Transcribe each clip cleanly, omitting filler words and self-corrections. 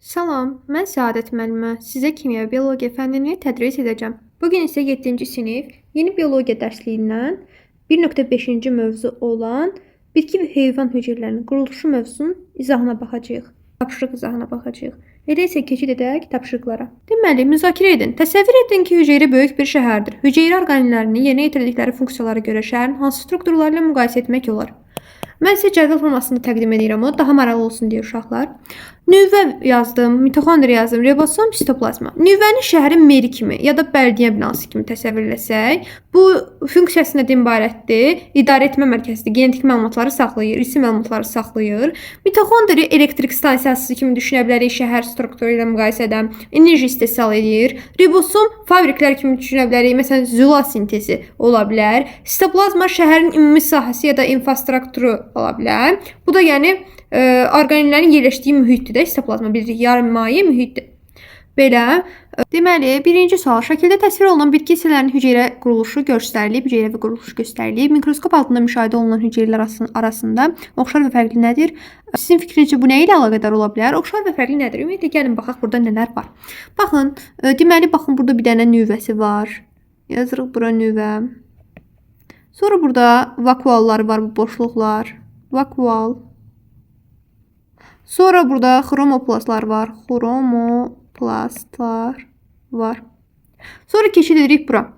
Salam, mən Səadət müəllimə. Sizə kimya, biologiya fənnini tədris edəcəm. Bugün isə 7-ci sinif yeni biologiya dərsliyindən 1.5-ci mövzu olan bitki və heyvan hüceyrələrinin quruluşu mövzusunun izahına baxacağıq. Tapşırıq izahına baxacağıq. Elə isə keçid edək tapşırıqlara. Deməli, müzakirə edin. Təsəvvür edin ki, hüceyrə böyük bir şəhərdir. Hüceyrə orqanellərini yerinə yetirdikləri funksiyalara görə şəhərin hansı strukturları ilə müqayisə etmək olar? Mən sizə cədvəl formasında təqdim edirəm. O daha maraqlı olsun deyə uşaqlar. Nüvə yazdım, mitoxondri yazdım, ribosom, sitoplazma. Nüvəni şəhərin meri kimi ya da bələdiyyə binası kimi təsəvvür etsək, bu funksiyası nədən ibarətdir? İdarə etmə mərkəzidir. Genetik məlumatları saxlayır, irsi məlumatları saxlayır. Mitoxondri elektrik stansiyası kimi düşünə bilərik, şəhər strukturu ilə müqayisədə enerji istehsal edir. Ribosom fabriklər kimi düşünə bilərik, məsələn, züla sintezi ola bilər. Sitoplazma şəhərin ümumi sahəsi ya da infrastrukturu ola bilər. Bu da yəni orqanellərin yerləşdiyi mühitdir də, sitoplazma bilirik, yarımaye mühitdir. Belə, deməli, birinci sual, şəkildə təsvir olunan bitki hissələrinin hüceyrə quruluşu göstərilib, hüceyrəvi quruluşu göstərilib. Mikroskop altında müşahidə olunan hüceyrələr arasında oxşar və fərqli nədir? Sizin fikrinizcə bu nə ilə əlaqədar ola bilər? Oxşar və fərqli nədir? Ümumiyyətlə, gəlin baxaq burada nələr var. Baxın, deməli, baxın, burada bir dənə nüvəsi var. Yazırıq bura nüvə. Sonra burada vakualları var, bu boşluqlar. Vakual. Sonra burada xromoplastlar var. Xromoplastlar var. Sonra keçid edirik bura.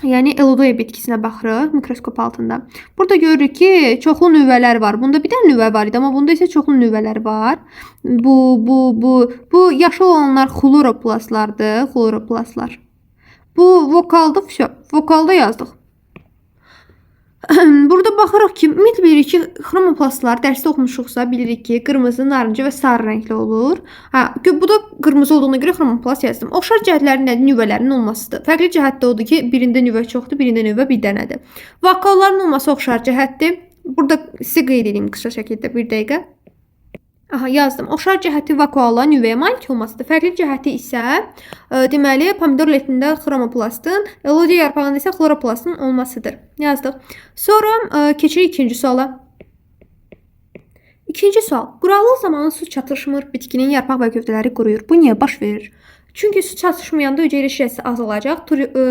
Yəni elodoya bitkisinə baxırıq mikroskop altında. Burada görürük ki, çoxlu nüvələr var. Bunda bir dənə nüvə var idi, amma bunda isə çoxlu nüvələr var. Bu yaşıl olanlar xloroplastlardır. Xloroplastlar. Bu vokaldır. Vokalda yazdıq. Burada baxırıq ki, ümumiyyətlə bilirik ki, xromoplastlar dərsdə oxumuşuqsa bilirik ki, qırmızı, narıncı və sarı rəngli olur. Bu da qırmızı olduğuna görə xromoplast yazdım. Oxşar cəhətləri nədir? Nüvələrin olmasıdır. Fərqli cəhət də odur ki, birində nüvə çoxdur, birində nüvə bir dənədir. Vakualların olması oxşar cəhətdir. Burada sizə qeyd edeyim qısa şəkildə bir dəqiqə. Aha, yazdım. Oxşar cəhəti vakualla nüvəyə malik olmasıdır. Fərqli cəhəti isə deməli pomidor letində xromoplastın, elodiya yarpağında isə xloroplastın olmasıdır. Yazdıq. Sonra keçirik ikinci suala. İkinci sual. Quraqlıq zamanı su çatışmır, bitkinin yarpaq və gövdələri quruyur. Bu niyə baş verir? Çünki su çatışmayanda hüceyrə şirəsi azalacaq,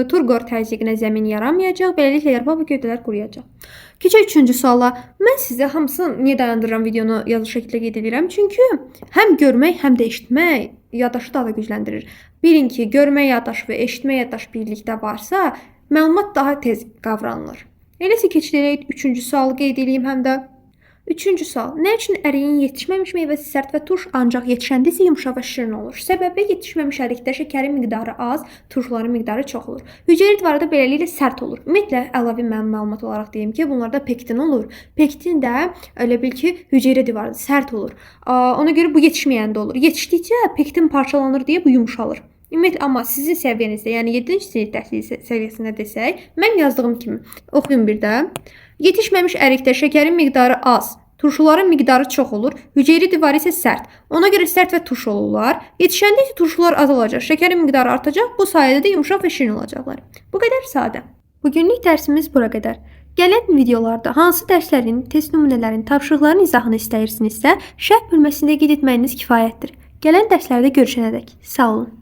turqor təzyiqinə zəmin yaranmayacaq, beləliklə yarpaq və gövdələr quruyacaq. Keçək üçüncü suala. Mən sizə hamısını niyə dayandırıram videonu yazılı şəkildə qeyd edirəm? Çünki həm görmək, həm də eşitmək yaddaşı daha da gücləndirir. Bilin ki, görmək yaddaşı və eşitmək yaddaşı birlikdə varsa, məlumat daha tez qavranılır. Eləsə keçilərək üçüncü sualı qeyd edeyim həm də. Üçüncü sual. Nə üçün əriyin yetişməmiş meyvəsi sərt və turş, ancaq yetişəndə isə yumşaq və şirin olur? Səbəbi yetişməmiş ərikdə şəkərin miqdarı az, turşların miqdarı çox olur. Hüceyrə divarı da beləliklə sərt olur. Ümumiyyətlə, əlavə məlumat olaraq deyim ki, bunlarda pektin olur. Pektin də elə bil ki, hüceyrə divarı sərt olur. Ona görə bu yetişməyəndə olur. Yetişdikcə pektin parçalanır deyə bu yumşalır. Ümumiyyətlə, amma sizin səviyyənizdə, yəni 7-ci sinif təhsili səviyyəsində desək, mən yazdığım kimi oxuyun bir də. Yetişməmiş ərikdə şəkərin miqdarı az, turşuların miqdarı çox olur, hüceyrə divarı isə sərt. Ona görə sərt və turş olurlar. Yetişəndə isə turşular azalacaq, şəkərin miqdarı artacaq, bu sayədə də yumşaq və şirin olacaqlar. Bu qədər sadə. Bugünlük dərsimiz bura qədər. Gələn videolarda hansı dərslərin, test nümunələrin, tapşırıqların izahını istəyirsinizsə, şərh bölməsində qeyd etməyiniz kifayətdir. Gələn dərslərdə görüşənədək. Sağ olun.